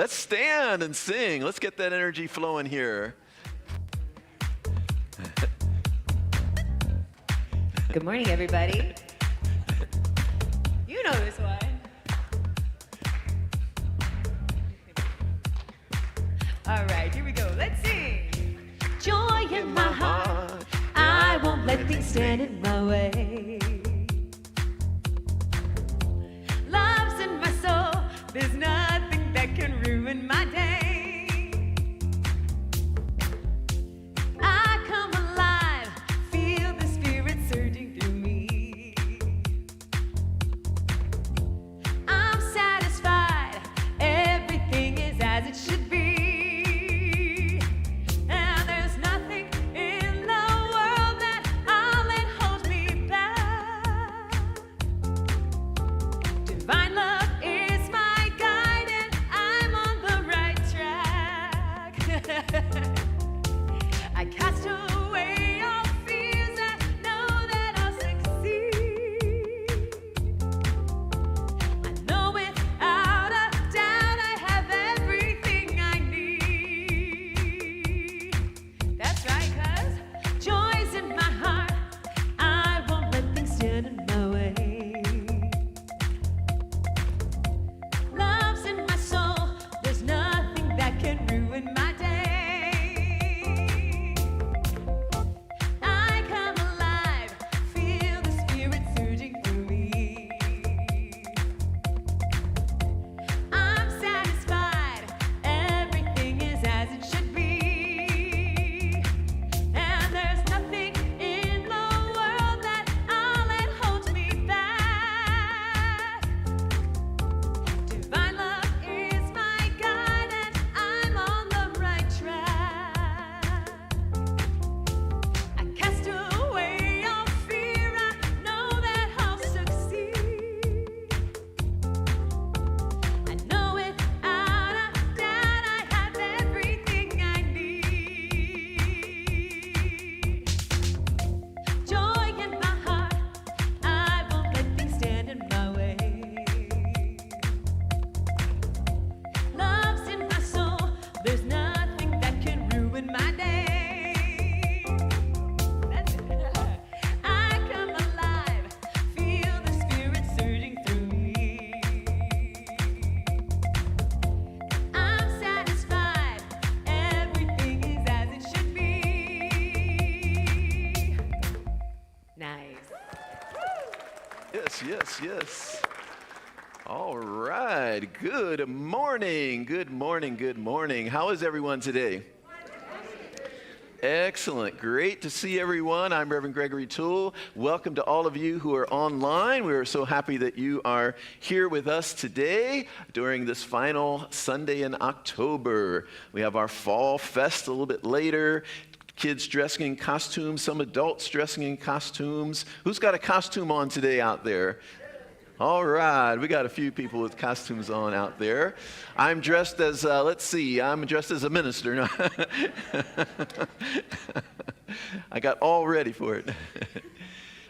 Let's stand and sing. Let's get that energy flowing here. Good morning, everybody. You know this one. All right, here we go. Let's sing. Joy in my heart, I won't let things stand in my way. Love's in my soul, there's nothing that can ruin my day. I come alive, feel the spirit surging through me. I'm satisfied, everything is as it should be. And there's nothing in the world that I'll let hold me back. Divine love is my guide and I'm on the right track. I cast away all fears, I know that I'll succeed. I know without a doubt I have everything I need. That's right, 'cause joy's in my heart, I won't let things stand in my way. Love's in my soul, there's nothing that can ruin my day. I come alive, feel the spirit surging through me. I'm satisfied, everything is as it should be. And there's nothing in the world that I'll let hold me back. Divine love is my guide and I'm on the right track. I cast away all fear, I know that I'll succeed. I know without a doubt I have everything I need. Joy in my heart, I won't let things stand in my way. Love's in my soul, there's nothing that can ruin my day. That's it. I come alive, feel the spirit surging through me. I'm satisfied, everything is as it should be. Nice. Yes, yes, yes. All right. Good morning. Good morning. Good morning. How is everyone today? Excellent. Great to see everyone. I'm Reverend Gregory Toole. Welcome to all of you who are online. We are so happy that you are here with us today during this final Sunday in October. We have our Fall Fest a little bit later. Kids dressing in costumes, some adults dressing in costumes. Who's got a costume on today out there? All right, we got a few people with costumes on out there. I'm dressed as, I'm dressed as a minister. No. I got all ready for it.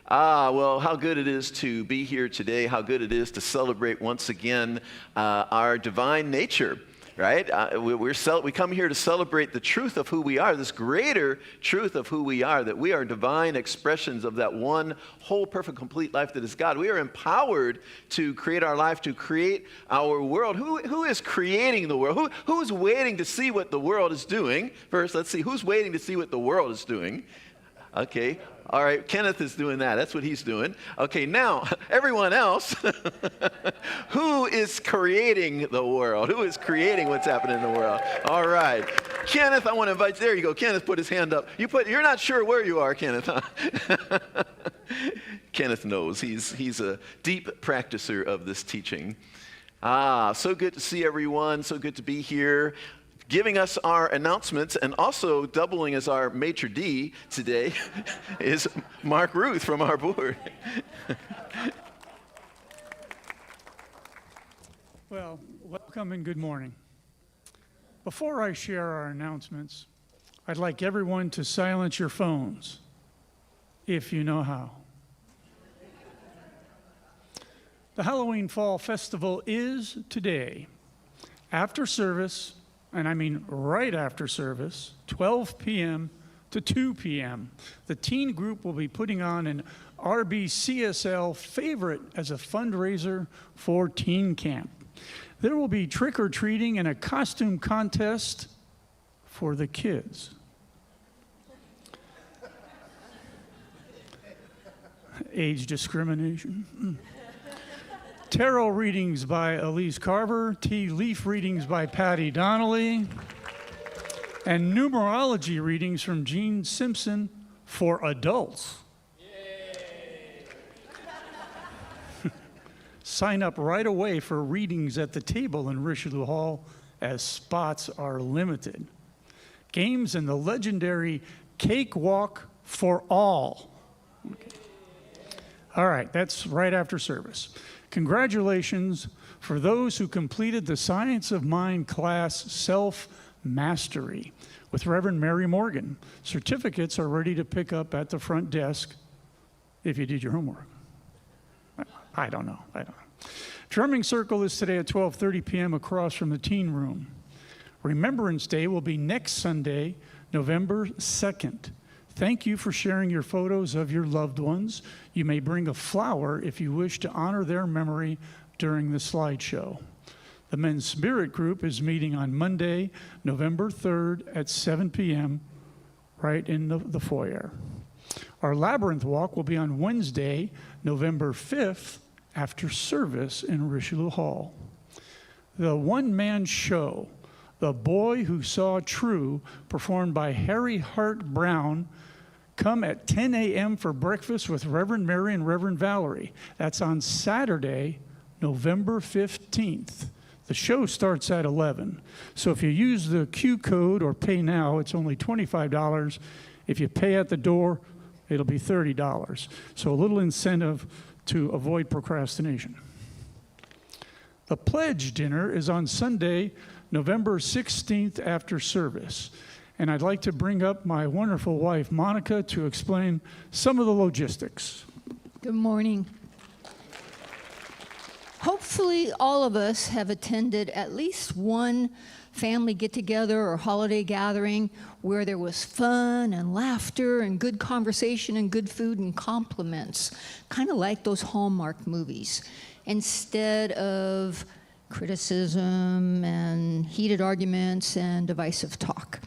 Well, how good it is to be here today. How good it is to celebrate once again our divine nature. Right? We come here to celebrate the truth of who we are, this greater truth of who we are, that we are divine expressions of that one whole, perfect, complete life that is God. We are empowered to create our life, to create our world. Who is creating the world? Who's waiting to see what the world is doing? First, let's see. Who's waiting to see what the world is doing? Okay. All right, Kenneth is doing that. That's what he's doing. Okay, now, everyone else, who is creating the world? Who is creating what's happening in the world? All right. Kenneth, I want to invite you. There you go. Kenneth put his hand up. You're not sure where you are, Kenneth, huh? Kenneth knows. He's a deep practicer of this teaching. So good to see everyone. So good to be here. Giving us our announcements and also doubling as our maitre d' today is Mark Ruth from our board. Well, welcome and good morning. Before I share our announcements, I'd like everyone to silence your phones, if you know how. The Halloween Fall Festival is today, After service, and I mean right after service, 12 p.m. to 2 p.m., the teen group will be putting on an RBCSL favorite as a fundraiser for teen camp. There will be trick-or-treating and a costume contest for the kids. Age discrimination. Tarot readings by Elise Carver, tea leaf readings by Patty Donnelly, and numerology readings from Gene Simpson for adults. Sign up right away for readings at the table in Richelieu Hall as spots are limited. Games and the legendary Cake Walk for All. Okay. All right, that's right after service. Congratulations for those who completed the Science of Mind class Self-Mastery with Reverend Mary Morgan. Certificates are ready to pick up at the front desk if you did your homework. I don't know. Drumming Circle is today at 12:30 p.m. across from the teen room. Remembrance Day will be next Sunday, November 2nd. Thank you for sharing your photos of your loved ones. You may bring a flower if you wish to honor their memory during the slideshow. The Men's Spirit Group is meeting on Monday, November 3rd at 7 p.m. right in the foyer. Our Labyrinth Walk will be on Wednesday, November 5th after service in Richelieu Hall. The one-man show, The Boy Who Saw True, performed by Harry Hart Brown. Come at 10 a.m. for breakfast with Reverend Mary and Reverend Valerie. That's on Saturday, November 15th. The show starts at 11. So if you use the Q code or pay now, it's only $25. If you pay at the door, it'll be $30. So a little incentive to avoid procrastination. The pledge dinner is on Sunday, November 16th after service. And I'd like to bring up my wonderful wife, Monica, to explain some of the logistics. Good morning. Hopefully, all of us have attended at least one family get-together or holiday gathering where there was fun and laughter and good conversation and good food and compliments, kind of like those Hallmark movies, instead of criticism and heated arguments and divisive talk.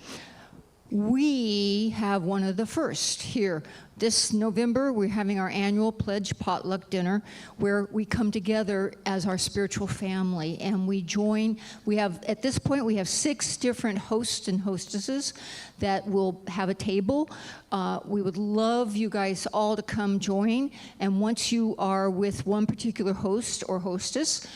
We have one of the first here. This November, we're having our annual Pledge Potluck Dinner where we come together as our spiritual family and we join. At this point, we have 6 different hosts and hostesses that will have a table. We would love you guys all to come join. And once you are with one particular host or hostess,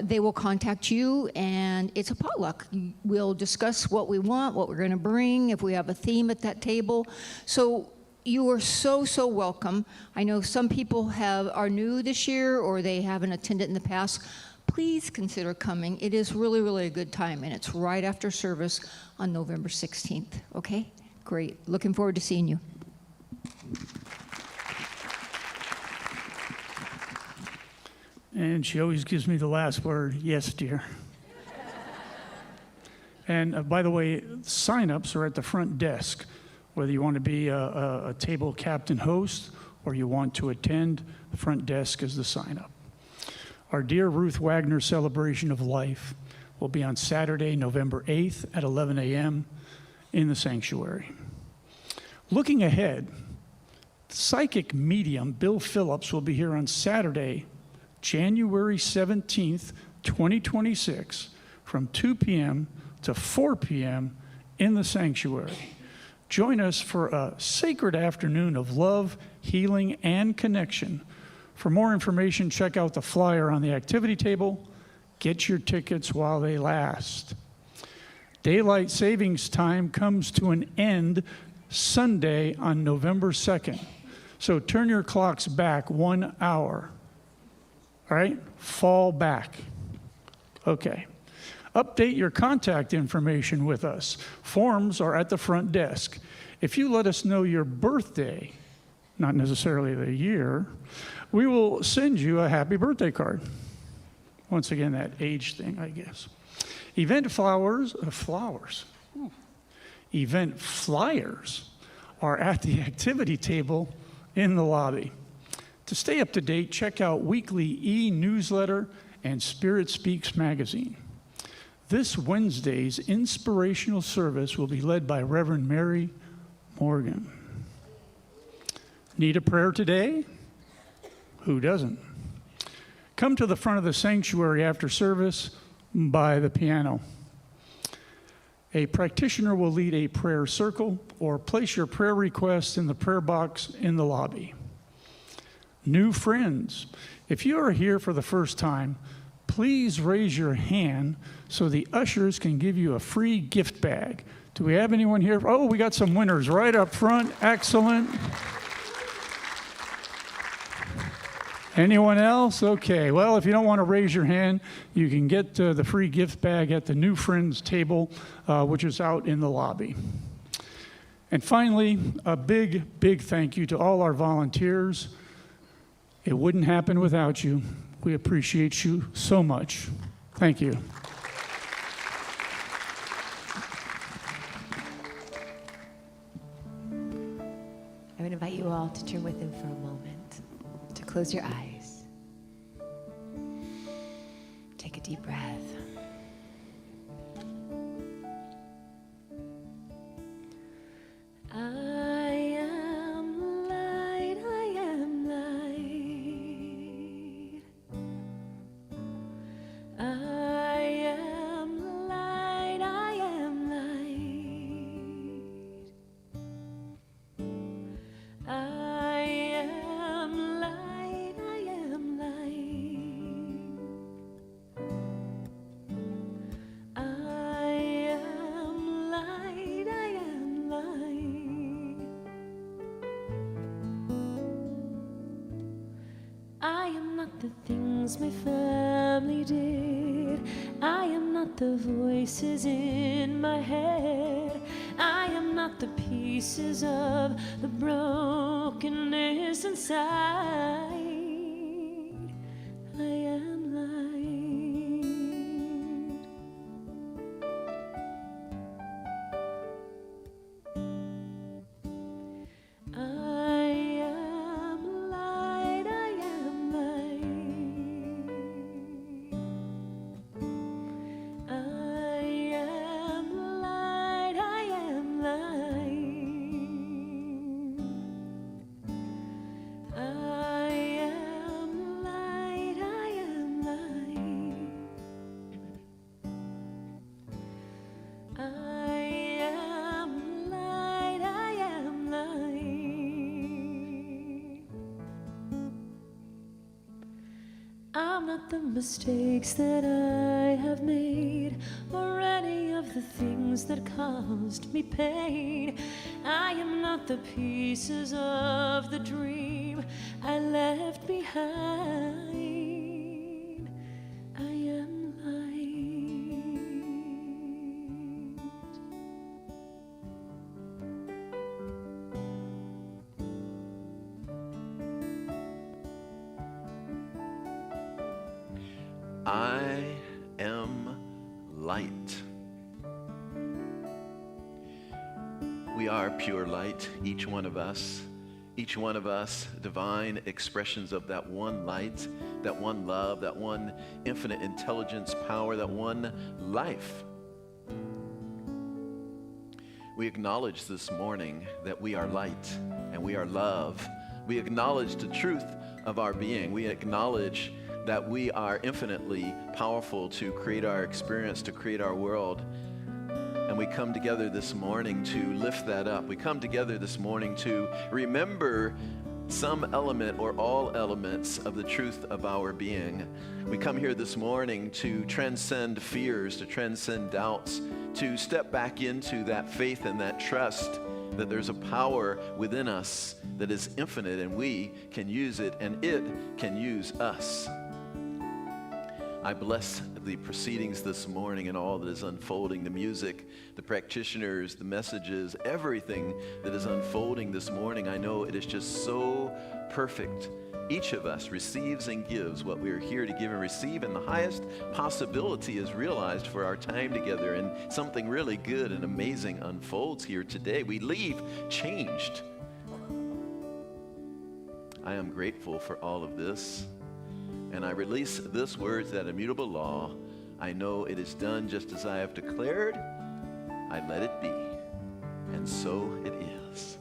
they will contact you, and it's a potluck. We'll discuss what we want, what we're going to bring, if we have a theme at that table. So you are so, so welcome. I know some people are new this year or they haven't attended in the past. Please consider coming. It is really, really a good time, and it's right after service on November 16th. Okay? Great. Looking forward to seeing you. And she always gives me the last word, yes, dear. And by the way, sign-ups are at the front desk, whether you want to be a table captain host or you want to attend, the front desk is the sign-up. Our Dear Ruth Wagner Celebration of Life will be on Saturday, November 8th at 11 a.m. in the sanctuary. Looking ahead, psychic medium Bill Phillips will be here on Saturday, January 17th, 2026, from 2 p.m. to 4 p.m. in the sanctuary. Join us for a sacred afternoon of love, healing, and connection. For more information, check out the flyer on the activity table. Get your tickets while they last. Daylight savings time comes to an end Sunday on November 2nd. So turn your clocks back 1 hour. All right? Fall back. Okay. Update your contact information with us. Forms are at the front desk. If you let us know your birthday, not necessarily the year, we will send you a happy birthday card. Once again, that age thing, I guess. Event Event flyers are at the activity table in the lobby. To stay up to date, check out weekly e-newsletter and Spirit Speaks magazine. This Wednesday's inspirational service will be led by Reverend Mary Morgan. Need a prayer today? Who doesn't? Come to the front of the sanctuary after service by the piano. A practitioner will lead a prayer circle or place your prayer requests in the prayer box in the lobby. New friends, if you are here for the first time, please raise your hand so the ushers can give you a free gift bag. Do we have anyone here? Oh, we got some winners right up front. Excellent. Anyone else? Okay. Well, if you don't want to raise your hand, you can get the free gift bag at the New Friends table, which is out in the lobby. And finally, a big, big thank you to all our volunteers. It wouldn't happen without you. We appreciate you so much. Thank you. I would invite you all to turn with him for a moment, to close your eyes. Take a deep breath. I am light, I am light. I am light, I am light. I am light, I am light. I am light, I am light. I am not the things my family did. I am not the voices in my head. I am not the pieces of the brokenness inside. I am light. I am light, I am light. I am light, I am light. I am light, I am light. I am light, I am light. I'm not the mistakes that I have made, or any of the things that caused me pain. I am not the pieces of the dream I left behind. I am light. I am light. We are pure light, each one of us. Each one of us, divine expressions of that one light, that one love, that one infinite intelligence, power, that one life. We acknowledge this morning that we are light and we are love. We acknowledge the truth of our being. We acknowledge that we are infinitely powerful to create our experience, to create our world. And we come together this morning to lift that up. We come together this morning to remember some element or all elements of the truth of our being. We come here this morning to transcend fears, to transcend doubts, to step back into that faith and that trust that there's a power within us that is infinite and we can use it and it can use us. I bless the proceedings this morning and all that is unfolding, the music, the practitioners, the messages, everything that is unfolding this morning. I know it is just so perfect. Each of us receives and gives what we are here to give and receive, and the highest possibility is realized for our time together, and something really good and amazing unfolds here today. We leave changed. I am grateful for all of this, and I release this word, that immutable law. I know it is done just as I have declared. I let it be, and so it is.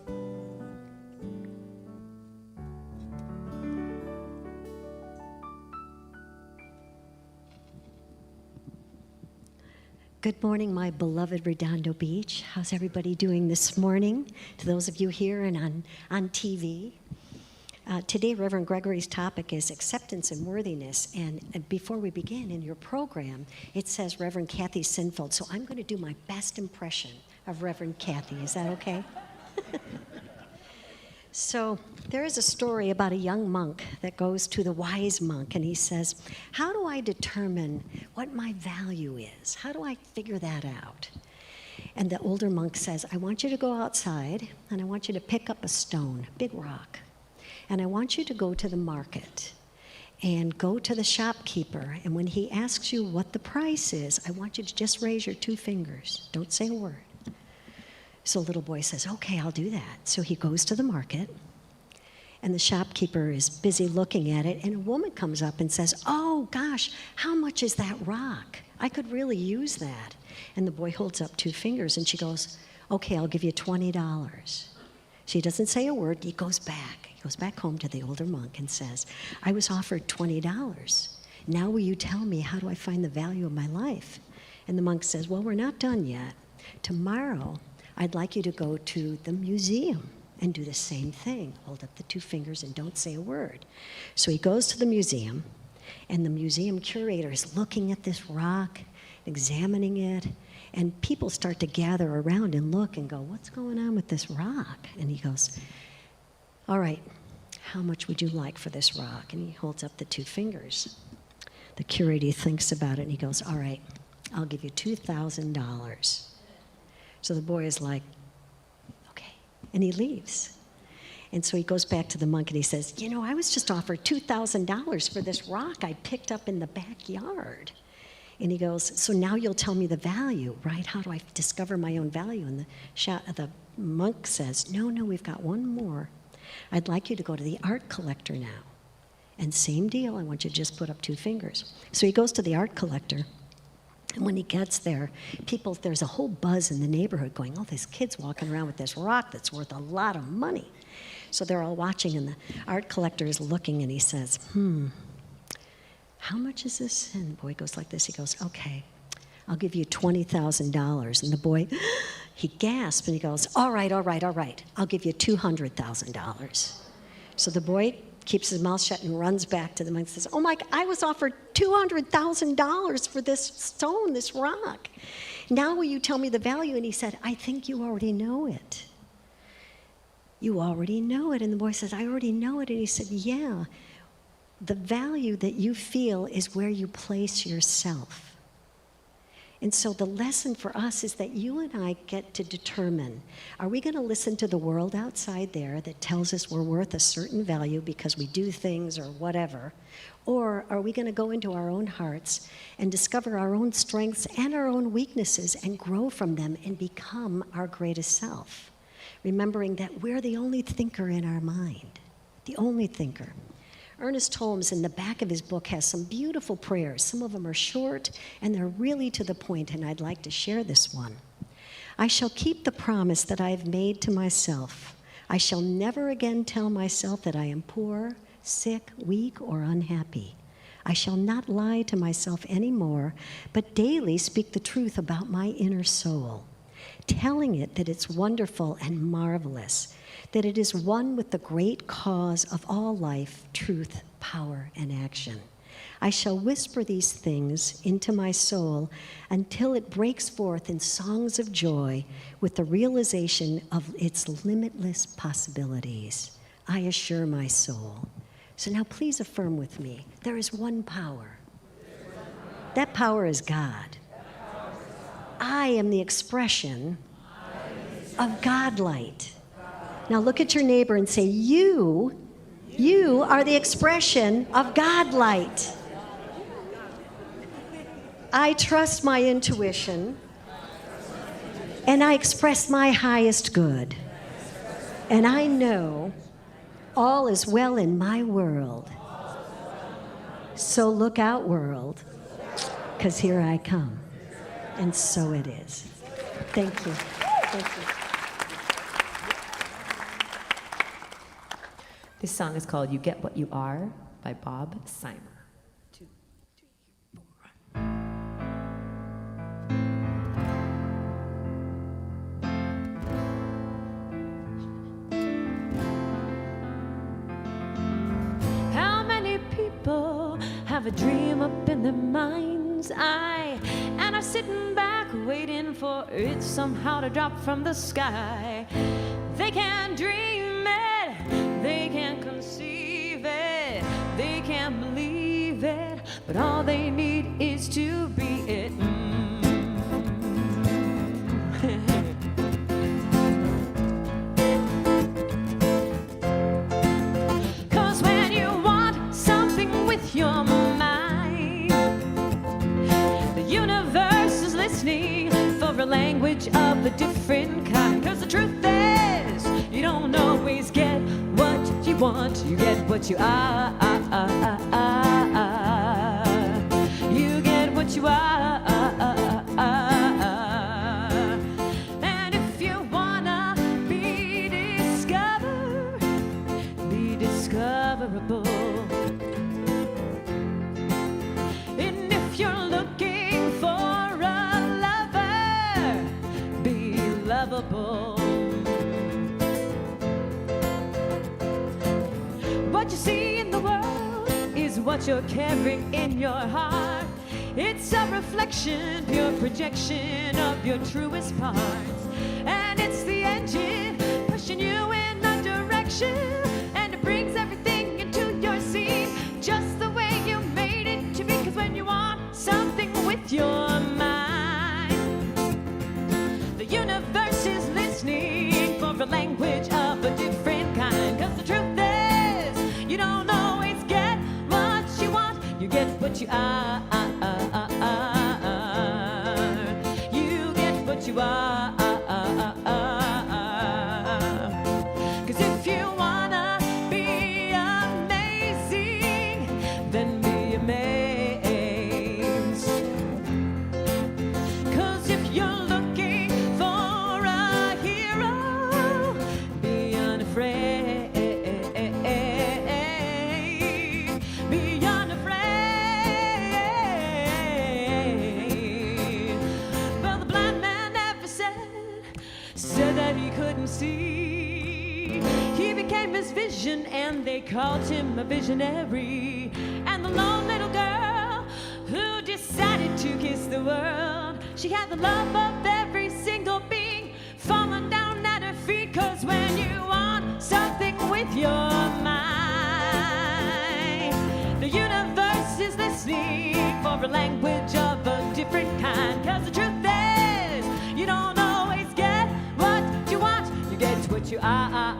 Good morning, my beloved Redondo Beach. How's everybody doing this morning? To those of you here and on TV. Today, Reverend Gregory's topic is acceptance and worthiness. And before we begin, in your program, it says Reverend Kathy Sinfield. So I'm going to do my best impression of Reverend Kathy. Is that okay? So there is a story about a young monk that goes to the wise monk, and he says, how do I determine what my value is? How do I figure that out? And the older monk says, I want you to go outside, and I want you to pick up a stone, a big rock, and I want you to go to the market and go to the shopkeeper, and when he asks you what the price is, I want you to just raise your 2 fingers. Don't say a word. So little boy says, okay, I'll do that. So he goes to the market, and the shopkeeper is busy looking at it, and a woman comes up and says, oh gosh, how much is that rock? I could really use that. And the boy holds up 2 fingers, and she goes, okay, I'll give you $20. She doesn't say a word. He goes back home to the older monk and says, I was offered $20. Now will you tell me, how do I find the value of my life? And the monk says, well, we're not done yet. Tomorrow, I'd like you to go to the museum and do the same thing. Hold up the 2 fingers and don't say a word. So he goes to the museum, and the museum curator is looking at this rock, examining it, and people start to gather around and look and go, what's going on with this rock? And he goes, all right, how much would you like for this rock? And he holds up the 2 fingers. The curator thinks about it, and he goes, all right, I'll give you $2,000. So the boy is like, okay, and he leaves. And so he goes back to the monk and he says, you know, I was just offered $2,000 for this rock I picked up in the backyard. And he goes, so now you'll tell me the value, right? How do I discover my own value? And the monk says, no, we've got one more. I'd like you to go to the art collector now. And same deal, I want you to just put up 2 fingers. So he goes to the art collector. And when he gets there, there's a whole buzz in the neighborhood going, oh, this kid's walking around with this rock that's worth a lot of money. So they're all watching, and the art collector is looking, and he says, how much is this? And the boy goes like this. He goes, okay, I'll give you $20,000. And the boy, he gasps, and he goes, all right. I'll give you $200,000. So the boy keeps his mouth shut and runs back to the monk and says, oh my God, I was offered $200,000 for this stone, this rock. Now will you tell me the value? And he said, I think you already know it. You already know it. And the boy says, I already know it. And he said, yeah, the value that you feel is where you place yourself. And so the lesson for us is that you and I get to determine, are we going to listen to the world outside there that tells us we're worth a certain value because we do things or whatever? Or are we going to go into our own hearts and discover our own strengths and our own weaknesses and grow from them and become our greatest self? Remembering that we're the only thinker in our mind, the only thinker. Ernest Holmes, in the back of his book, has some beautiful prayers. Some of them are short, and they're really to the point, and I'd like to share this one. I shall keep the promise that I have made to myself. I shall never again tell myself that I am poor, sick, weak, or unhappy. I shall not lie to myself anymore, but daily speak the truth about my inner soul, telling it that it's wonderful and marvelous, that it is one with the great cause of all life, truth, power, and action. I shall whisper these things into my soul until it breaks forth in songs of joy with the realization of its limitless possibilities. I assure my soul. So now please affirm with me, there is one power That power is God. I am the expression of God light. Now look at your neighbor and say, you are the expression of God light. I trust my intuition, and I express my highest good. And I know all is well in my world. So look out, world, because here I come. And so it is. Thank you. Thank you. This song is called You Get What You Are by Bob Simer. How many people have a dream up in their mind's eye and are sitting back waiting for it somehow to drop from the sky? They can't dream it, they can't conceive it, they can't believe it, but all they need is to be it. Cause when you want something with your mind, the universe is listening for a language of a different kind. Cause the truth is, you don't always get what you want, you get what you are. You get what you are. And if you wanna be discovered, be discoverable. And if you're looking for a lover, be lovable. What you see in the world is what you're carrying in your heart. It's a reflection, pure projection of your truest parts. And it's the engine pushing you in a direction, and it brings everything into your scene just the way you made it to be. Cause when you want something with your mind, the universe is listening for a language of a different kind. Cause the truth is, you don't always get what you want, you get what you are. You get what you are. Cause if you wanna be amazing, then be amazed. Cause if you're looking for a hero, be unafraid. Be unafraid. Well, the blind man never said that he couldn't see. He became his vision, and they called him a visionary. And the lone little girl who decided to kiss the world, she had the love of every single being falling down at her feet. Cause when you want something with your mind, the universe is listening for a language of a different kind. Cause the truth is, you don't always get what you want, you get what you are.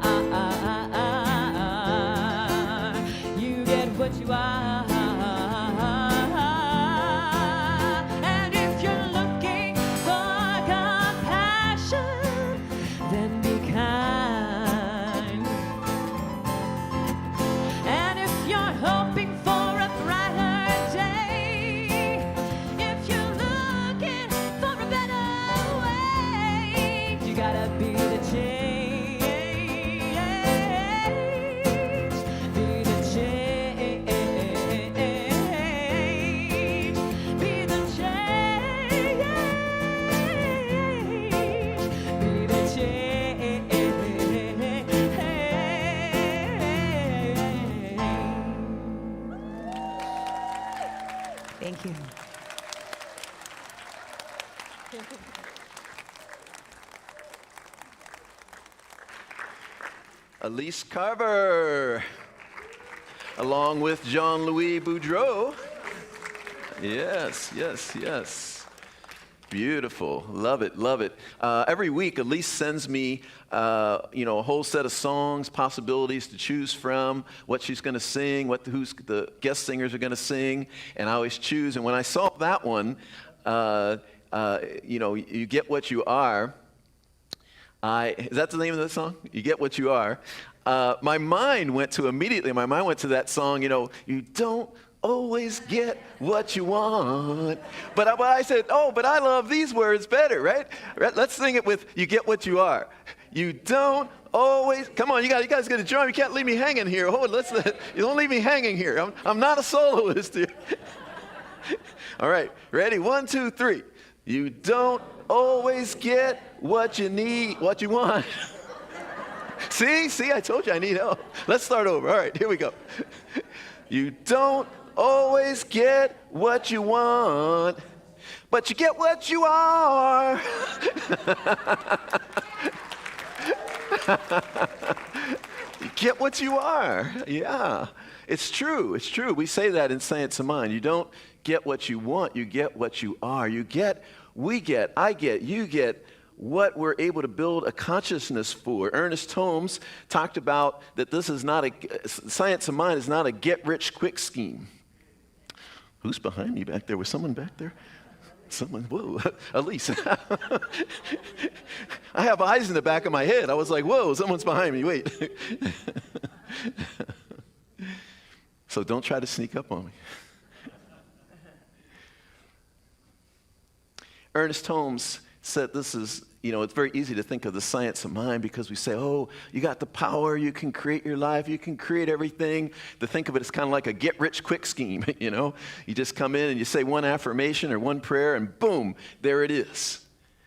You get what you are. And if you're looking for compassion, then be kind. And if you're hoping for a brighter day, if you're looking for a better way, you gotta be the change. Be the change. Be the change. Be the change. Thank you. Elise Carver, along with Jean-Louis Boudreau. Yes, yes, yes. Beautiful. Love it, love it. Every week, Elise sends me, a whole set of songs, possibilities to choose from, what she's going to sing, who's the guest singers are going to sing, and I always choose. And when I saw that one, you get what you are. Is that the name of the song? You get what you are. My mind went to that song, you don't always get what you want. But I said, but I love these words better, right? Let's sing it with you get what you are. You don't always, come on, you guys got to join. You can't leave me hanging here. You don't leave me hanging here. I'm not a soloist here. All right, ready? 1, 2, 3. You don't always get what you need, what you want. See, I told you I need help. Let's start over. All right, here we go. You don't always get what you want, but you get what you are. You get what you are. Yeah, it's true. It's true. We say that in Science of Mind. You don't get what you want, you get what you are. You get, I get, you get what we're able to build a consciousness for. Ernest Holmes talked about that this is not Science of Mind is not a get-rich-quick scheme. Who's behind me back there? Was someone back there? Someone, whoa, Elise. I have eyes in the back of my head. I was like, whoa, someone's behind me, wait. So don't try to sneak up on me. Ernest Holmes said this is, it's very easy to think of the science of mind because we say, you got the power, you can create your life, you can create everything. To think of it as kind of like a get-rich-quick scheme, You just come in and you say one affirmation or one prayer and boom, there it is.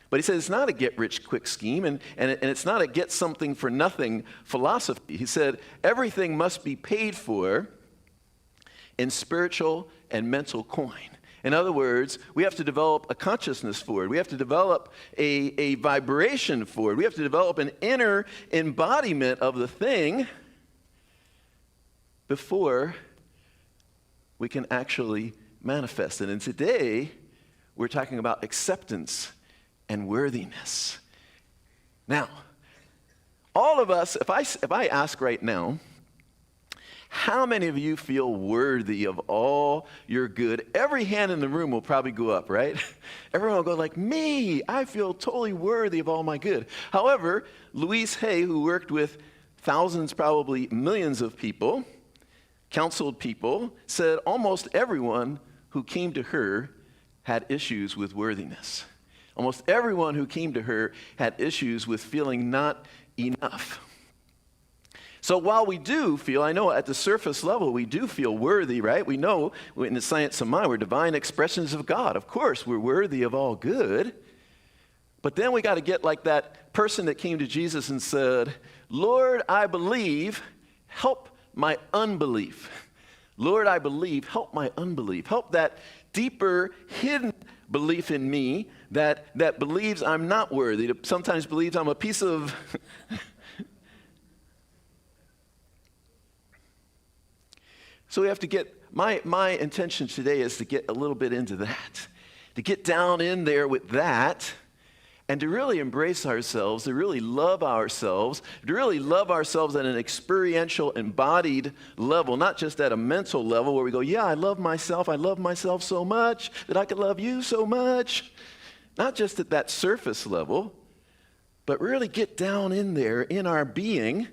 But he said it's not a get-rich-quick scheme and it's not a get-something-for-nothing philosophy. He said everything must be paid for in spiritual and mental coin. In other words, we have to develop a consciousness for it. We have to develop a vibration for it. We have to develop an inner embodiment of the thing before we can actually manifest it. And today, we're talking about acceptance and worthiness. Now, all of us, if I ask right now, how many of you feel worthy of all your good? Every hand in the room will probably go up, right? Everyone will go like, me, I feel totally worthy of all my good. However, Louise Hay, who worked with thousands, probably millions of people, counseled people, said almost everyone who came to her had issues with worthiness. Almost everyone who came to her had issues with feeling not enough. So while we do feel, I know at the surface level, we do feel worthy, right? We know in the science of mind, we're divine expressions of God. Of course, we're worthy of all good. But then we got to get like that person that came to Jesus and said, Lord, I believe, help my unbelief. Lord, I believe, help my unbelief. Help that deeper, hidden belief in me that believes I'm not worthy, that sometimes believes I'm a piece of... So we have to get, my intention today is to get a little bit into that, to get down in there with that, and to really embrace ourselves, to really love ourselves, at an experiential, embodied level, not just at a mental level where we go, yeah, I love myself so much that I could love you so much. Not just at that surface level, but really get down in there in our being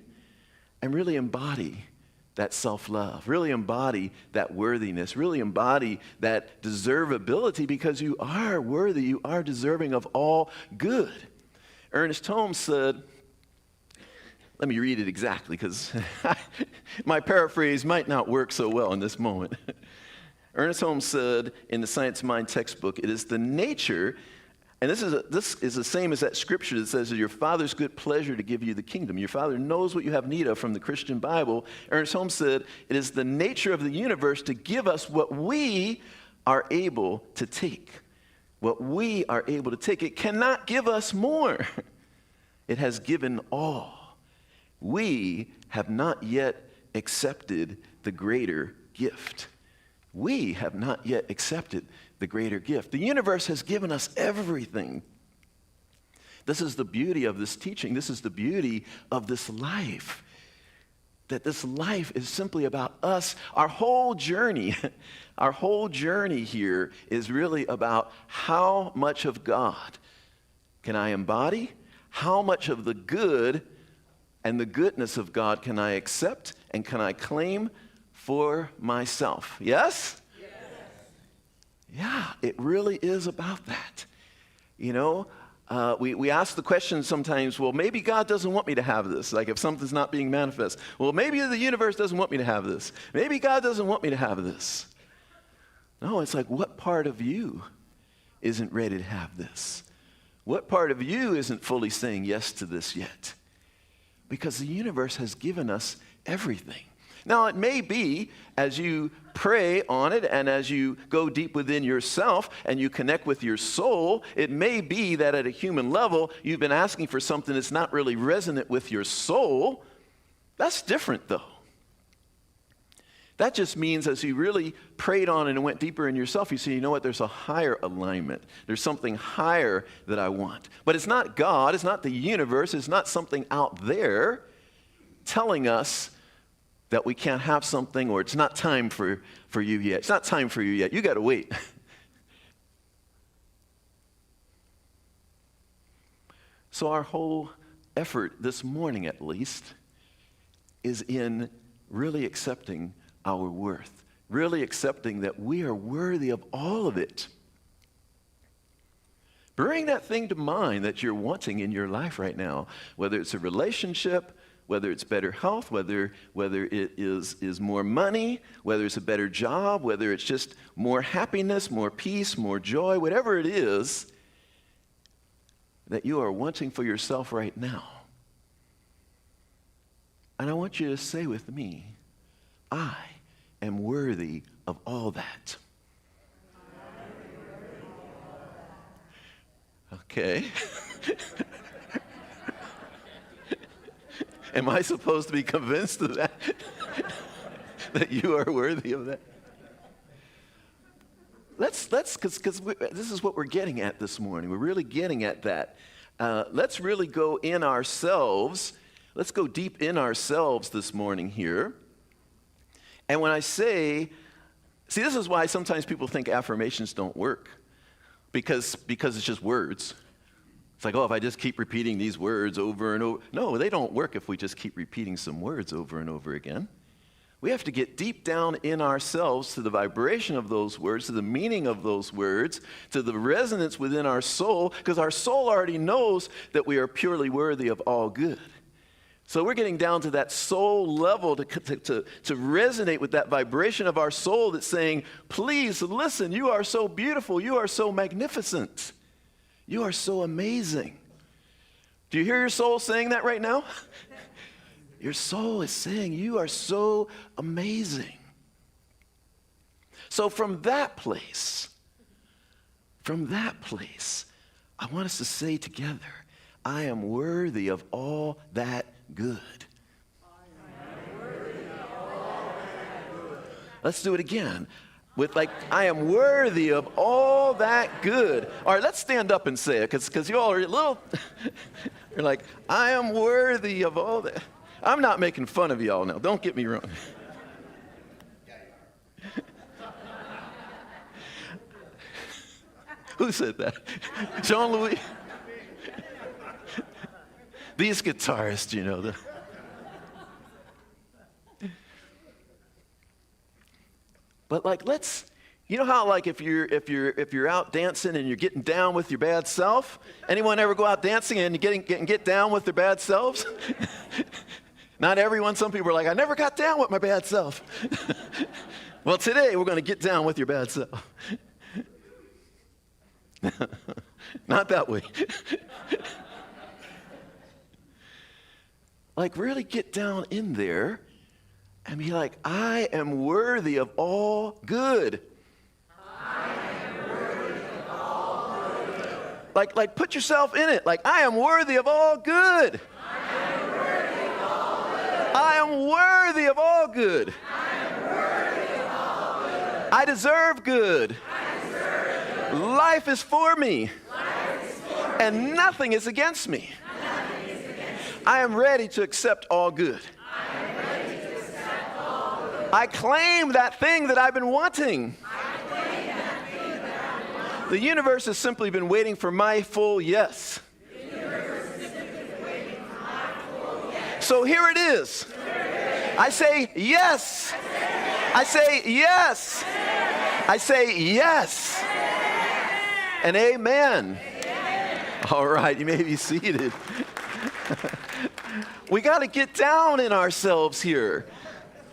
and really embody that self-love, really embody that worthiness, really embody that deservability because you are worthy, you are deserving of all good. Ernest Holmes said, let me read it exactly because my paraphrase might not work so well in this moment. Ernest Holmes said in the Science of Mind textbook, it is the nature, and this is the same as that scripture that says, your Father's good pleasure to give you the kingdom. Your Father knows what you have need of from the Christian Bible. Ernest Holmes said, it is the nature of the universe to give us what we are able to take. What we are able to take. It cannot give us more. It has given all. We have not yet accepted the greater gift. we have not yet accepted the greater gift. The universe has given us everything. This is the beauty of this teaching. This is the beauty of this life. That this life is simply about us. Our whole journey, our whole journey here is really about how much of God can I embody? How much of the good and the goodness of God can I accept and can I claim for myself? Yes? Yes. Yeah, it really is about that. You know, we ask the question sometimes, well, maybe God doesn't want me to have this. Like if something's not being manifest. Well, maybe the universe doesn't want me to have this. Maybe God doesn't want me to have this. No, it's like, what part of you isn't ready to have this? What part of you isn't fully saying yes to this yet? Because the universe has given us everything. Now, it may be, as you pray on it and as you go deep within yourself and you connect with your soul, it may be that at a human level, you've been asking for something that's not really resonant with your soul. That's different, though. That just means as you really prayed on it and went deeper in yourself, you see, you know what, there's a higher alignment. There's something higher that I want. But it's not God, it's not the universe, it's not something out there telling us that we can't have something or it's not time for you yet. It's not time for you yet. You got to wait. So our whole effort this morning, at least, is in really accepting our worth, really accepting that we are worthy of all of it. Bring that thing to mind that you're wanting in your life right now, whether it's a relationship, whether it's better health, whether it is more money, whether it's a better job, whether it's just more happiness, more peace, more joy, whatever it is that you are wanting for yourself right now. And I want you to say with me, I am worthy of all that. Okay. Am I supposed to be convinced of that? That you are worthy of that? Let's because this is what we're getting at this morning. We're really getting at that. Let's really go in ourselves. Let's go deep in ourselves this morning here. And when I say, see, this is why sometimes people think affirmations don't work. Because it's just words. It's like, oh, if I just keep repeating these words over and over. No, they don't work if we just keep repeating some words over and over again. We have to get deep down in ourselves to the vibration of those words, to the meaning of those words, to the resonance within our soul, because our soul already knows that we are purely worthy of all good. So we're getting down to that soul level to resonate with that vibration of our soul that's saying, please listen, you are so beautiful, you are so magnificent, you are so amazing. Do you hear your soul saying that right now? Your soul is saying, you are so amazing. So from that place, I want us to say together, I am worthy of all that good. Let's do it again. With like, I am worthy of all that good. All right, let's stand up and say it, because you all are a little, you're like, I am worthy of all that. I'm not making fun of y'all now. Don't get me wrong. Who said that? Jean-Louis? These guitarists, you know. But like, you know how like if you're out dancing and you're getting down with your bad self? Anyone ever go out dancing and get down with their bad selves? Not everyone. Some people are like, I never got down with my bad self. Well, today we're going to get down with your bad self. Not that way. Like really get down in there and be like, I am worthy of all good. I am worthy of all good. Like put yourself in it. Like, I am worthy of all good. I am worthy of all good. I am worthy of all good. I am worthy of all good. I deserve good. Life is for me. And nothing is against me. I am ready to accept all good. I claim that thing that I've been wanting. The universe has simply been waiting for my full yes. So here it is. I say yes. I say yes. I say yes. And amen. All right, you may be seated. We got to get down in ourselves here.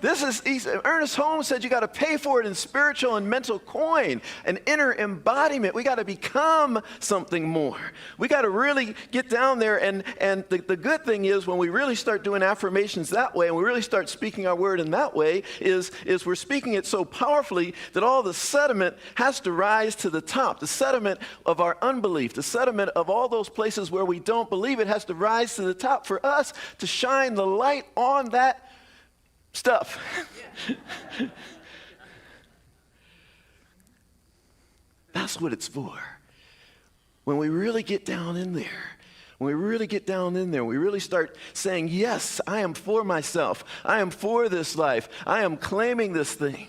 Ernest Holmes said you got to pay for it in spiritual and mental coin, an inner embodiment. We got to become something more. We got to really get down there. And the good thing is when we really start doing affirmations that way and we really start speaking our word in that way is we're speaking it so powerfully that all the sediment has to rise to the top. The sediment of our unbelief, the sediment of all those places where we don't believe it has to rise to the top for us to shine the light on that stuff. That's what it's for. When we really get down in there, we really start saying, yes, I am for myself. I am for this life. I am claiming this thing.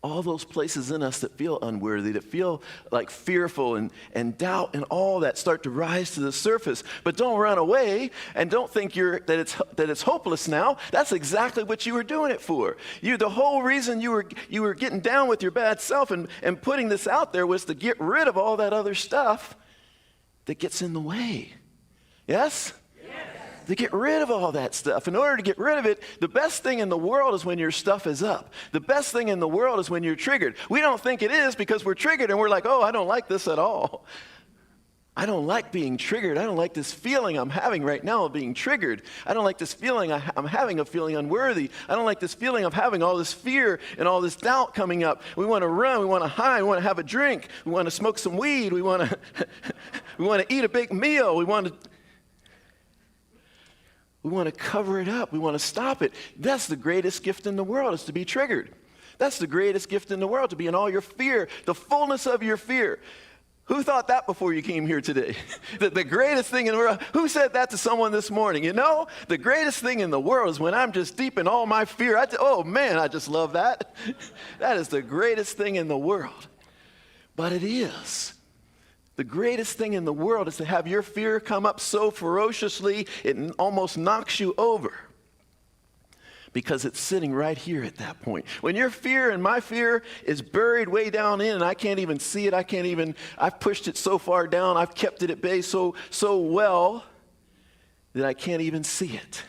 All those places in us that feel unworthy, that feel like fearful and doubt and all that start to rise to the surface. But don't run away and don't think that it's hopeless now. That's exactly what you were doing it for. The whole reason you were getting down with your bad self and putting this out there was to get rid of all that other stuff that gets in the way. Yes? To get rid of all that stuff. In order to get rid of it, the best thing in the world is when your stuff is up. The best thing in the world is when you're triggered. We don't think it is because we're triggered and we're like, oh, I don't like this at all. I don't like being triggered. I don't like this feeling I'm having right now of being triggered. I don't like this feeling I'm having of feeling unworthy. I don't like this feeling of having all this fear and all this doubt coming up. We want to run. We want to hide. We want to have a drink. We want to smoke some weed. We want to eat a big meal. We want to cover it up. We want to stop it. That's the greatest gift in the world, is to be triggered. That's the greatest gift in the world, to be in all your fear, the fullness of your fear. Who thought that before you came here today? That the greatest thing in the world, who said that to someone this morning? You know, the greatest thing in the world is when I'm just deep in all my fear. Oh man, I just love that. That is the greatest thing in the world. But it is. The greatest thing in the world is to have your fear come up so ferociously it almost knocks you over, because it's sitting right here at that point. When your fear and my fear is buried way down in and I can't even see it, I've pushed it so far down, I've kept it at bay so well that I can't even see it.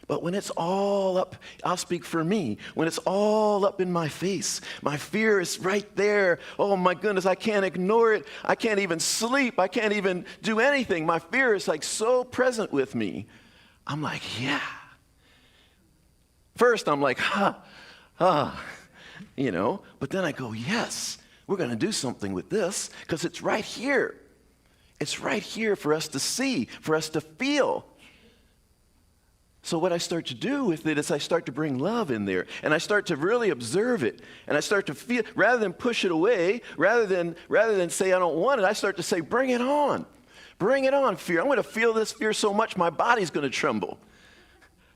But when it's all up, I'll speak for me, when it's all up in my face, my fear is right there. Oh my goodness, I can't ignore it. I can't even sleep. I can't even do anything. My fear is like so present with me. I'm like, yeah. First, I'm like, but then I go, yes, we're going to do something with this because it's right here. It's right here for us to see, for us to feel. So what I start to do with it is I start to bring love in there, and I start to really observe it, and I start to feel, rather than push it away, rather than say I don't want it, I start to say, bring it on, fear. I'm going to feel this fear so much my body's going to tremble.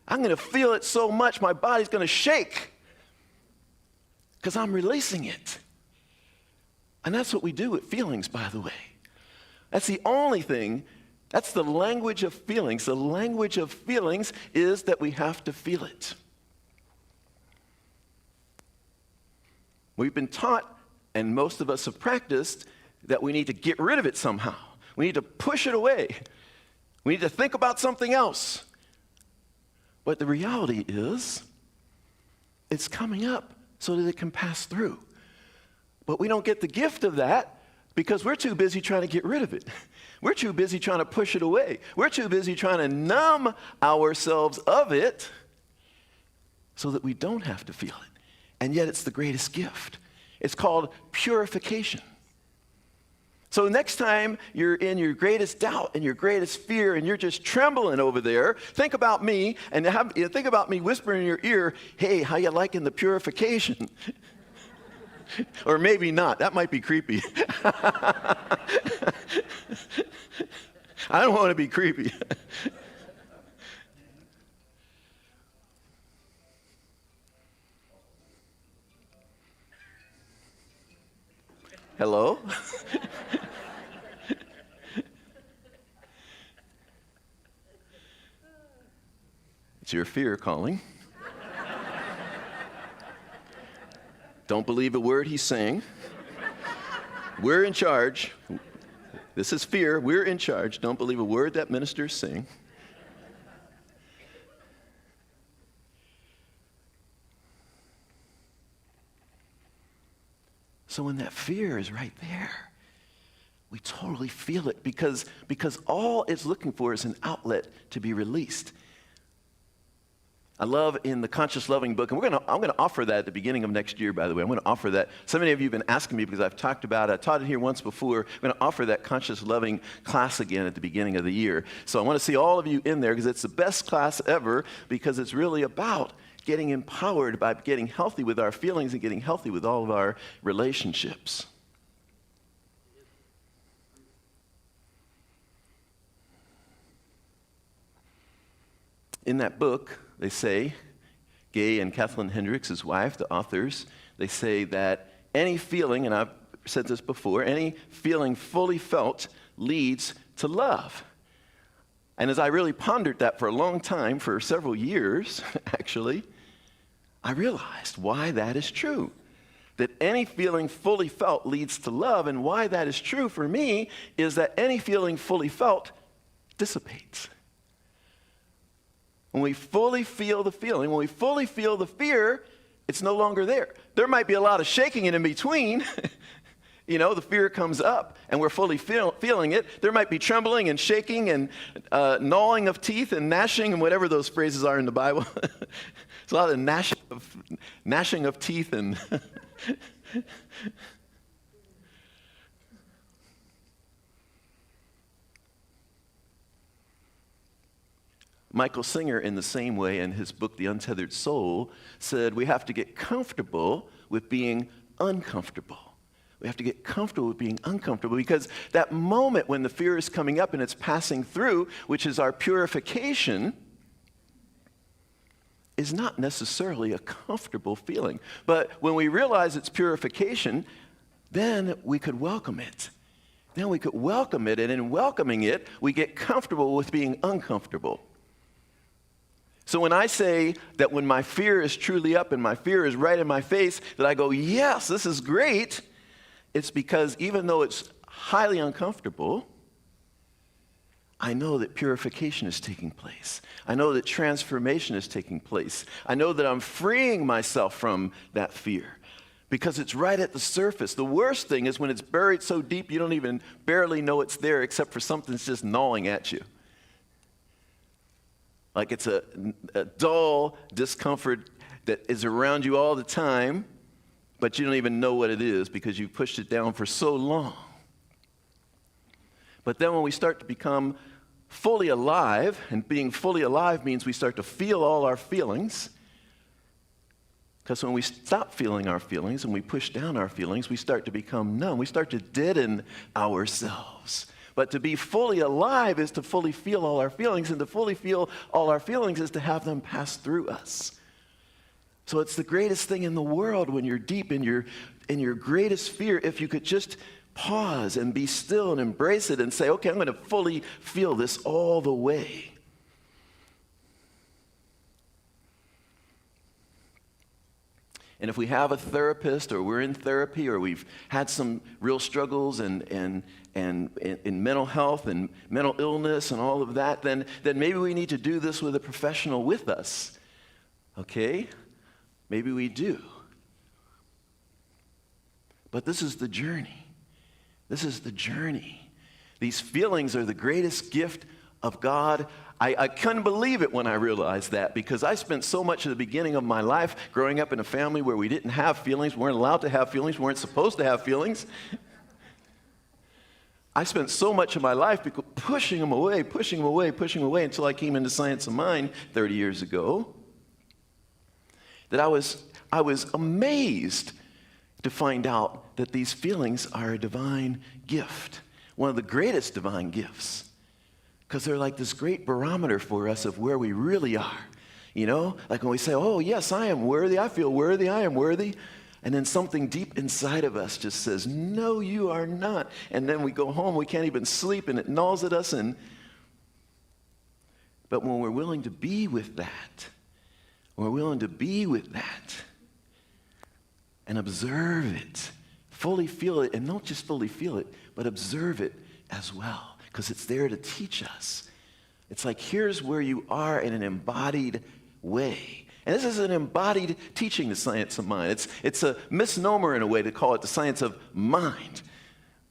I'm going to feel it so much my body's going to shake because I'm releasing it. And that's what we do with feelings, by the way. That's the only thing. That's the language of feelings. The language of feelings is that we have to feel it. We've been taught, and most of us have practiced, that we need to get rid of it somehow. We need to push it away. We need to think about something else. But the reality is, it's coming up so that it can pass through. But we don't get the gift of that because we're too busy trying to get rid of it. We're too busy trying to push it away. We're too busy trying to numb ourselves of it so that we don't have to feel it. And yet it's the greatest gift. It's called purification. So next time you're in your greatest doubt and your greatest fear and you're just trembling over there, think about me and think about me whispering in your ear, hey, how you liking the purification? Or maybe not. That might be creepy. I don't want to be creepy. Hello? It's your fear calling. Don't believe a word he's saying. We're in charge. This is fear. We're in charge. Don't believe a word that minister's saying. So when that fear is right there, we totally feel it because all it's looking for is an outlet to be released. I love in the Conscious Loving book, and I'm gonna offer that at the beginning of next year, by the way. I'm gonna offer that. So many of you have been asking me because I've talked about it. I taught it here once before. I'm gonna offer that Conscious Loving class again at the beginning of the year. So I wanna see all of you in there because it's the best class ever because it's really about getting empowered by getting healthy with our feelings and getting healthy with all of our relationships. In that book, they say, Gay and Kathleen Hendricks, his wife, the authors, they say that any feeling, and I've said this before, any feeling fully felt leads to love. And as I really pondered that for a long time, for several years, actually, I realized why that is true. That any feeling fully felt leads to love, and why that is true for me is that any feeling fully felt dissipates. When we fully feel the feeling, when we fully feel the fear, it's no longer there. There might be a lot of shaking in between. You know, the fear comes up and we're fully feeling it. There might be trembling and shaking and gnawing of teeth and gnashing and whatever those phrases are in the Bible. There's a lot of gnashing of teeth and Michael Singer, in the same way, in his book, The Untethered Soul, said we have to get comfortable with being uncomfortable. We have to get comfortable with being uncomfortable because that moment when the fear is coming up and it's passing through, which is our purification, is not necessarily a comfortable feeling. But when we realize it's purification, then we could welcome it. Then we could welcome it, and in welcoming it, we get comfortable with being uncomfortable. So when I say that when my fear is truly up and my fear is right in my face, that I go, yes, this is great, it's because even though it's highly uncomfortable, I know that purification is taking place. I know that transformation is taking place. I know that I'm freeing myself from that fear because it's right at the surface. The worst thing is when it's buried so deep you don't even barely know it's there except for something's just gnawing at you. Like it's a dull discomfort that is around you all the time, but you don't even know what it is because you've pushed it down for so long. But then when we start to become fully alive, and being fully alive means we start to feel all our feelings, because when we stop feeling our feelings and we push down our feelings, we start to become numb. We start to deaden ourselves. But to be fully alive is to fully feel all our feelings, and to fully feel all our feelings is to have them pass through us. So it's the greatest thing in the world when you're deep in your greatest fear, if you could just pause and be still and embrace it and say, okay, I'm going to fully feel this all the way. And if we have a therapist, or we're in therapy, or we've had some real struggles and in mental health and mental illness and all of that, then maybe we need to do this with a professional with us. Okay? Maybe we do. But this is the journey. This is the journey. These feelings are the greatest gift of God. I couldn't believe it when I realized that, because I spent so much of the beginning of my life growing up in a family where we didn't have feelings, weren't allowed to have feelings, weren't supposed to have feelings. I spent so much of my life pushing them away, pushing them away, pushing them away until I came into Science of Mind 30 years ago, that I was amazed to find out that these feelings are a divine gift, one of the greatest divine gifts, because they're like this great barometer for us of where we really are. You know, like when we say, oh, yes, I am worthy, I feel worthy, I am worthy. And then something deep inside of us just says, no, you are not. And then we go home, we can't even sleep, and it gnaws at us. But when we're willing to be with that, we're willing to be with that and observe it, fully feel it, and not just fully feel it, but observe it as well, because it's there to teach us. It's like, here's where you are in an embodied way. And this is an embodied teaching, the science of mind. It's a misnomer in a way to call it the science of mind,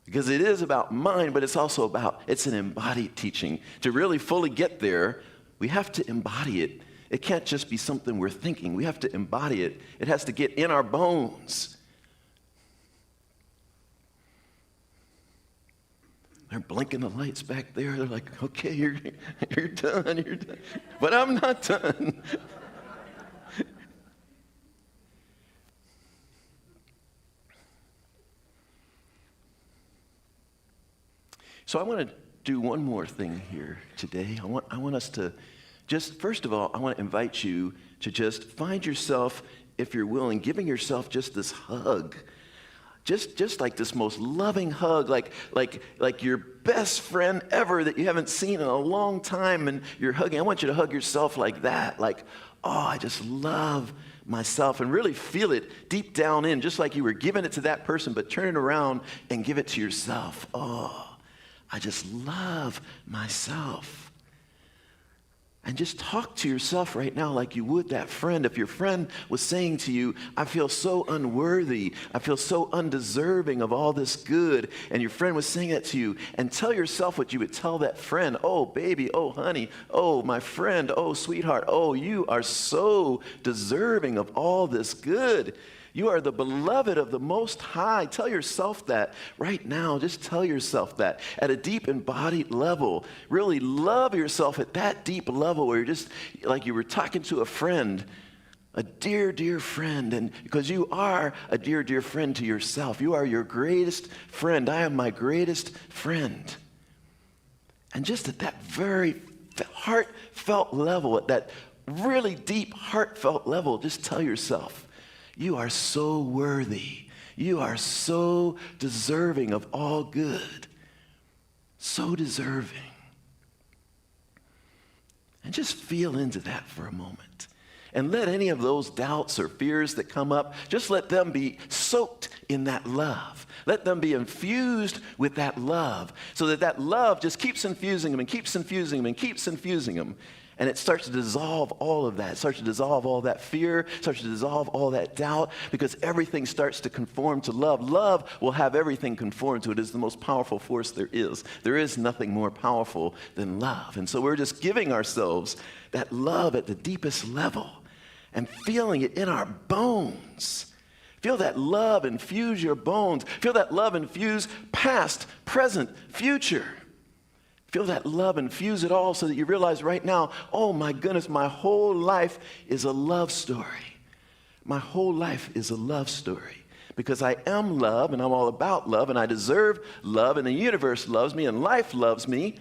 because it is about mind, but it's also it's an embodied teaching. To really fully get there, we have to embody it. It can't just be something we're thinking. We have to embody it. It has to get in our bones. They're blinking the lights back there. They're like, okay, you're done, you're done. But I'm not done. So I want to do one more thing here today. I want us to just, first of all, I want to invite you to just find yourself, if you're willing, giving yourself just this hug. Just like this most loving hug, like your best friend ever that you haven't seen in a long time, and you're hugging. I want you to hug yourself like that, like, oh, I just love myself, and really feel it deep down in, just like you were giving it to that person, but turn it around and give it to yourself. Oh, I just love myself. And just talk to yourself right now like you would that friend. If your friend was saying to you, I feel so unworthy, I feel so undeserving of all this good, and your friend was saying that to you, and tell yourself what you would tell that friend. Oh, baby, oh, honey, oh, my friend, oh, sweetheart, oh, you are so deserving of all this good. You are the beloved of the Most High. Tell yourself that right now. Just tell yourself that at a deep embodied level. Really love yourself at that deep level where you're just like you were talking to a friend, a dear, dear friend. And because you are a dear, dear friend to yourself. You are your greatest friend. I am my greatest friend. And just at that very heartfelt level, at that really deep heartfelt level, just tell yourself, you are so worthy. You are so deserving of all good. So deserving. And just feel into that for a moment. And let any of those doubts or fears that come up, just let them be soaked in that love. Let them be infused with that love, so that that love just keeps infusing them and keeps infusing them and keeps infusing them. And it starts to dissolve all of that. It starts to dissolve all that fear, starts to dissolve all that doubt, because everything starts to conform to love. Love will have everything conform to it. It is the most powerful force there is. There is nothing more powerful than love. And so we're just giving ourselves that love at the deepest level and feeling it in our bones. Feel that love infuse your bones. Feel that love infuse past, present, future. Feel that love, infuse it all so that you realize right now, oh my goodness, my whole life is a love story. My whole life is a love story. Because I am love, and I'm all about love, and I deserve love, and the universe loves me, and life loves me.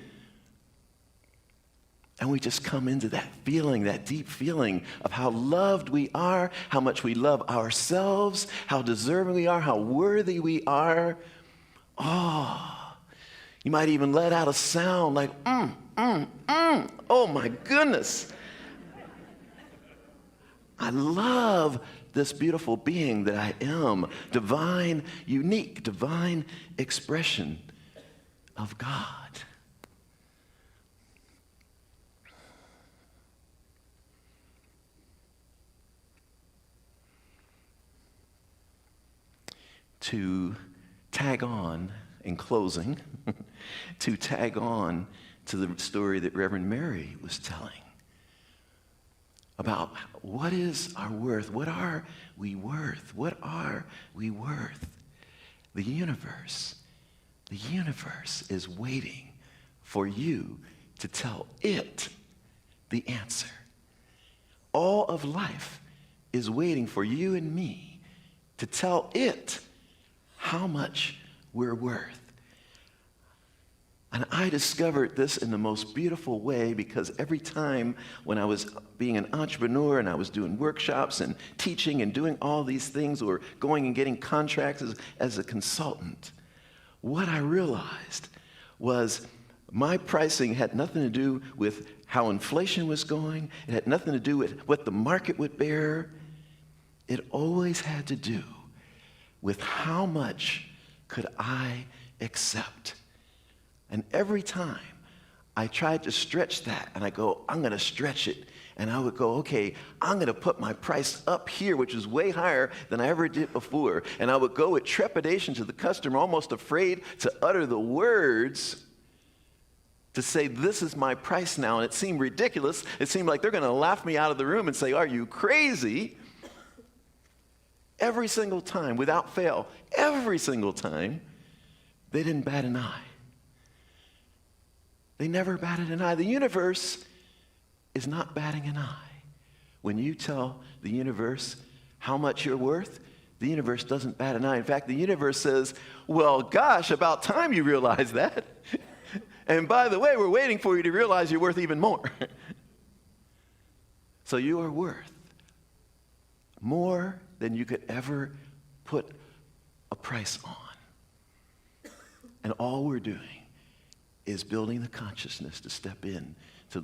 And we just come into that feeling, that deep feeling of how loved we are, how much we love ourselves, how deserving we are, how worthy we are. Oh. You might even let out a sound like, Oh my goodness. I love this beautiful being that I am. Divine, unique, divine expression of God. To tag on, in closing, to tag on to the story that Reverend Mary was telling about what is our worth? What are we worth? What are we worth? The universe The universe is waiting for you to tell it the answer. All of life is waiting for you and me to tell it how much we're worth. And I discovered this in the most beautiful way, because every time when I was being an entrepreneur and I was doing workshops and teaching and doing all these things, or going and getting contracts as a consultant, what I realized was my pricing had nothing to do with how inflation was going. It had nothing to do with what the market would bear. It always had to do with how much could I accept. And every time I tried to stretch that, and I go, I'm going to stretch it. And I would go, okay, I'm going to put my price up here, which is way higher than I ever did before. And I would go with trepidation to the customer, almost afraid to utter the words to say, this is my price now. And it seemed ridiculous. It seemed like they're going to laugh me out of the room and say, are you crazy? Every single time, without fail, every single time, they didn't bat an eye. They never batted an eye. The universe is not batting an eye. When you tell the universe how much you're worth, the universe doesn't bat an eye. In fact, the universe says, well, gosh, about time you realize that. And by the way, we're waiting for you to realize you're worth even more. So you are worth more than you could ever put a price on. And all we're doing is building the consciousness to step in to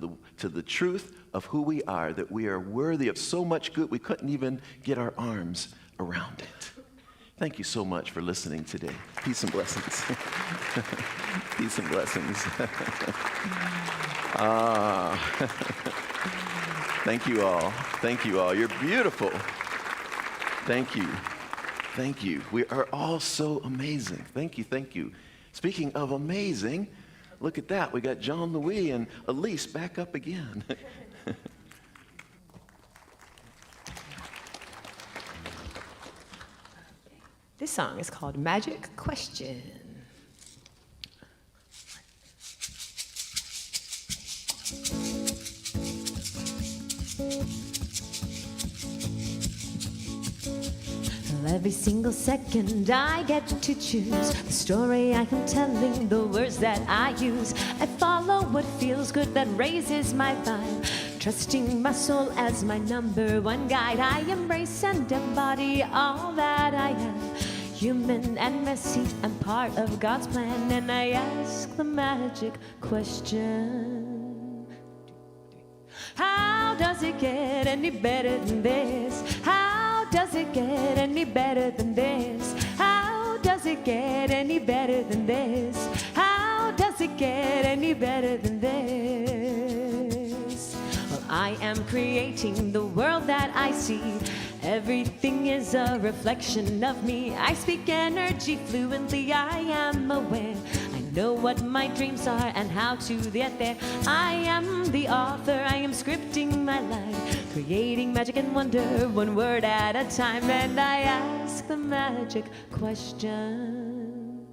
the truth of who we are, that we are worthy of so much good we couldn't even get our arms around it. Thank you so much for listening today. Peace and blessings. Peace and blessings. Thank you all. Thank you all. You're beautiful. Thank you. Thank you. We are all so amazing. Thank you. Thank you. Speaking of amazing, look at that. We got John Louis and Elise back up again. This song is called Magic Question. Every single second I get to choose the story I am telling, the words that I use. I follow what feels good, that raises my vibe, trusting my soul as my number one guide. I embrace and embody all that I am, human and messy, I'm part of God's plan. And I ask the magic question: how does it get any better than this? How does it get any better than this? How does it get any better than this? How does it get any better than this? Well, I am creating the world that I see. Everything is a reflection of me. I speak energy fluently, I am aware. I know what my dreams are and how to get there. I am the author, I am scripting my life, creating magic and wonder, one word at a time. And I ask the magic question: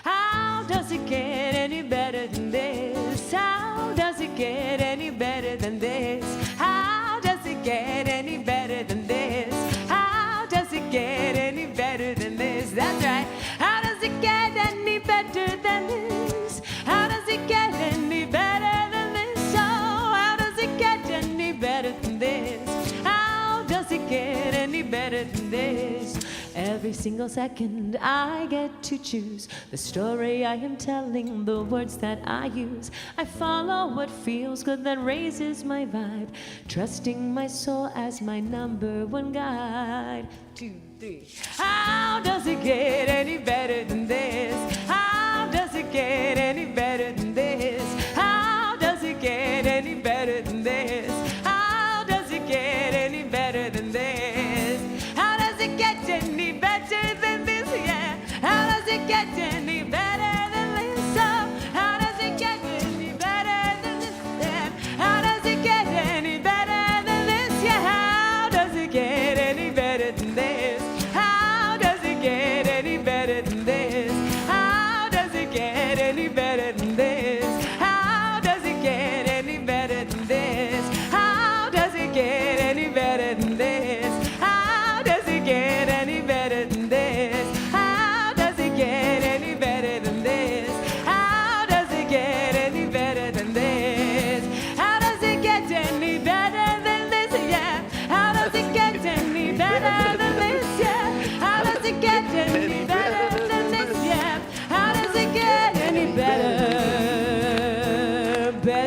how does it get any better than this? How does it get any better than this? How does it get any better than this? How does it get any better than this? That's right. How does it get any better than this? How does it get any better than this? Oh, how does it get any better than this? How does it get any better than this? Every single second I get to choose the story I am telling, the words that I use. I follow what feels good, that raises my vibe, trusting my soul as my number one guide. 2, 3. How does it get any better than this? How does it get any better than this? How does it get any better than this? How does it get any better than this? How does it get any better than this? Yeah. How does it get any better than this? Oh, how does it get any better than this? Yeah. How does it get any better than this? Yeah. How does it get any better than this? How does it get any better than this? How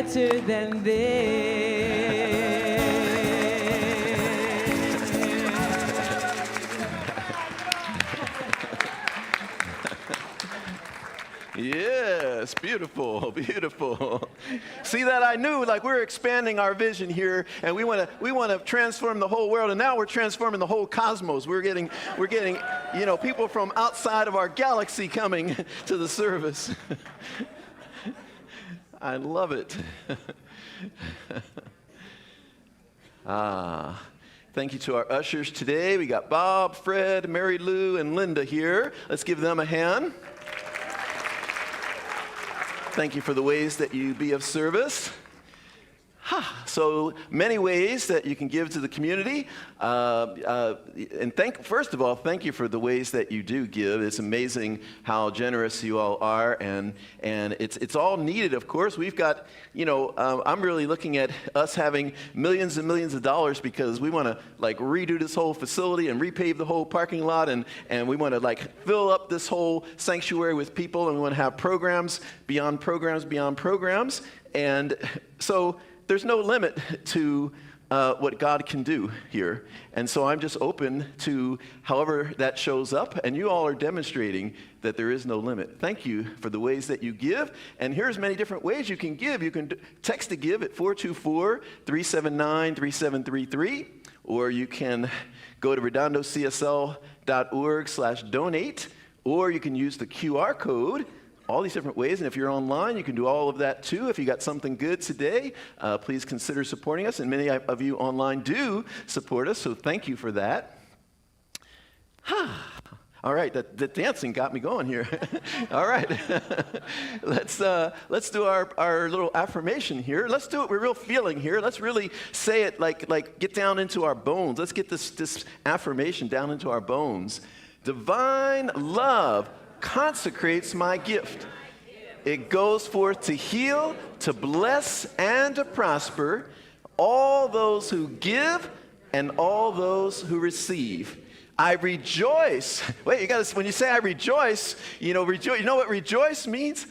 better than this. Yes, beautiful, beautiful. See that? I knew, like, we're expanding our vision here, and we want to transform the whole world, and now we're transforming the whole cosmos. We're getting, people from outside of our galaxy coming to the service. I love it. Thank you to our ushers today. We got Bob, Fred, Mary Lou, and Linda here. Let's give them a hand. Thank you for the ways that you be of service. So many ways that you can give to the community. First of all, thank you for the ways that you do give. It's amazing how generous you all are, and it's all needed, of course. We've got, I'm really looking at us having millions and millions of dollars because we want to, redo this whole facility and repave the whole parking lot, and we want to, fill up this whole sanctuary with people, and we want to have programs beyond programs beyond programs. And so there's no limit to what God can do here. And so I'm just open to however that shows up. And you all are demonstrating that there is no limit. Thank you for the ways that you give. And here's many different ways you can give. You can text to give at 424-379-3733. Or you can go to redondocsl.org/donate. Or you can use the QR code. All these different ways, and if you're online, you can do all of that too. If you got something good today, please consider supporting us, and many of you online do support us, so thank you for that. All right, the dancing got me going here. All right, let's do our little affirmation here. Let's do it with real feeling here. Let's really say it like get down into our bones. Let's get this affirmation down into our bones. Divine love consecrates my gift. It goes forth to heal, to bless, and to prosper all those who give and all those who receive. I rejoice. Wait, when you say I rejoice, you know what rejoice means?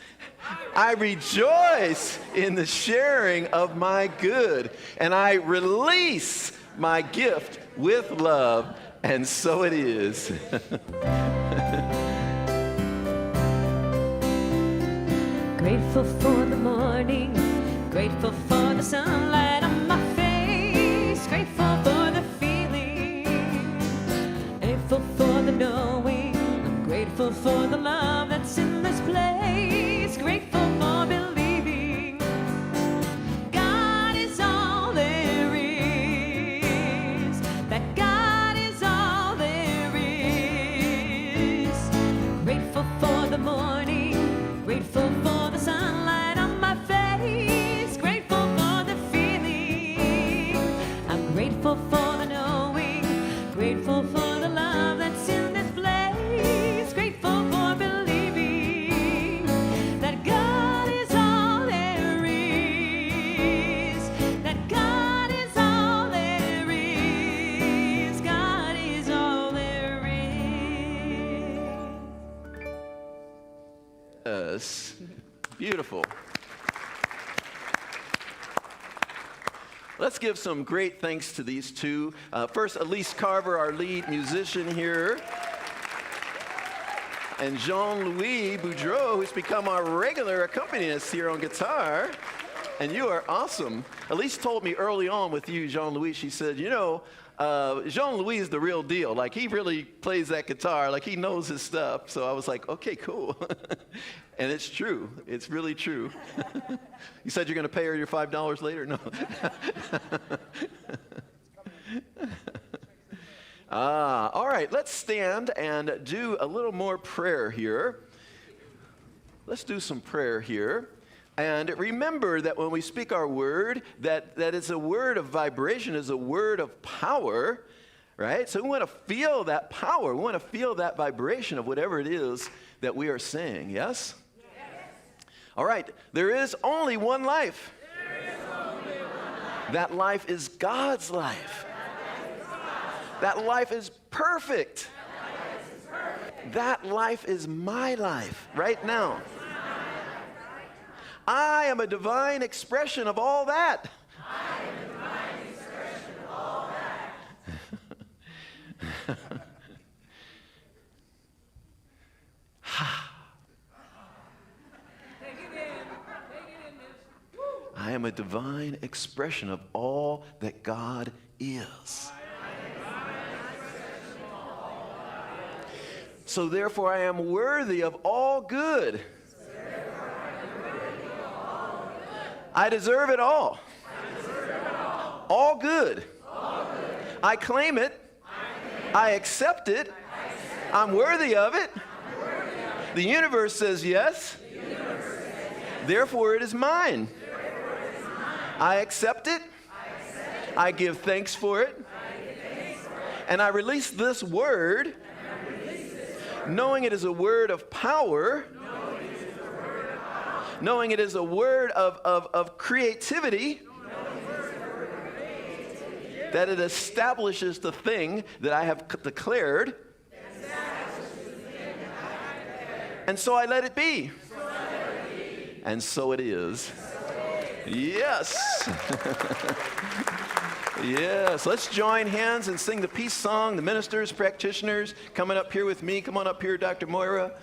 I rejoice in the sharing of my good, and I release my gift with love, and so it is. Grateful for the morning, grateful for the sunlight on my face, grateful for the feeling, grateful for the knowing, I'm grateful for the love that's in this place, grateful for believing God is all there is, that God is all there is, grateful for the morning, grateful for the sunlight on my face, grateful for the feeling, I'm grateful for the knowing, grateful for the love that's in this place, grateful for believing that God is all there is, that God is all there is, God is all there is. Yes. Beautiful. Let's give some great thanks to these two. First, Elise Carver, our lead musician here, and Jean-Louis Boudreau, who's become our regular accompanist here on guitar. And you are awesome. Elise told me early on with you, Jean-Louis, she said, Jean-Louis is the real deal. Like, he really plays that guitar. Like, he knows his stuff. So I was like, okay, cool. And it's true. It's really true. You said you're going to pay her your $5 later? No. All right, let's stand and do a little more prayer here. Let's do some prayer here. And remember that when we speak our word, that it's a word of vibration, is a word of power, right? So we want to feel that power. We want to feel that vibration of whatever it is that we are saying, yes? Yes. All right, there is only one life. There is only one life. That life is God's life. That life is perfect. That life is my life right now. I am a divine expression of all that. I am a divine expression of all that God is. So therefore I am worthy of all good. I deserve it all. All good. I claim it. I accept it. I'm worthy of it. The universe says yes. Therefore it is mine. I accept it. I give thanks for it. And I release this word, knowing it is a word of power, knowing it is a word of creativity, that it establishes the thing that I have declared. And so I let it be. And so it is. Yes. Yes. Let's join hands and sing the peace song. The ministers, practitioners, coming up here with me. Come on up here, Dr. Moira.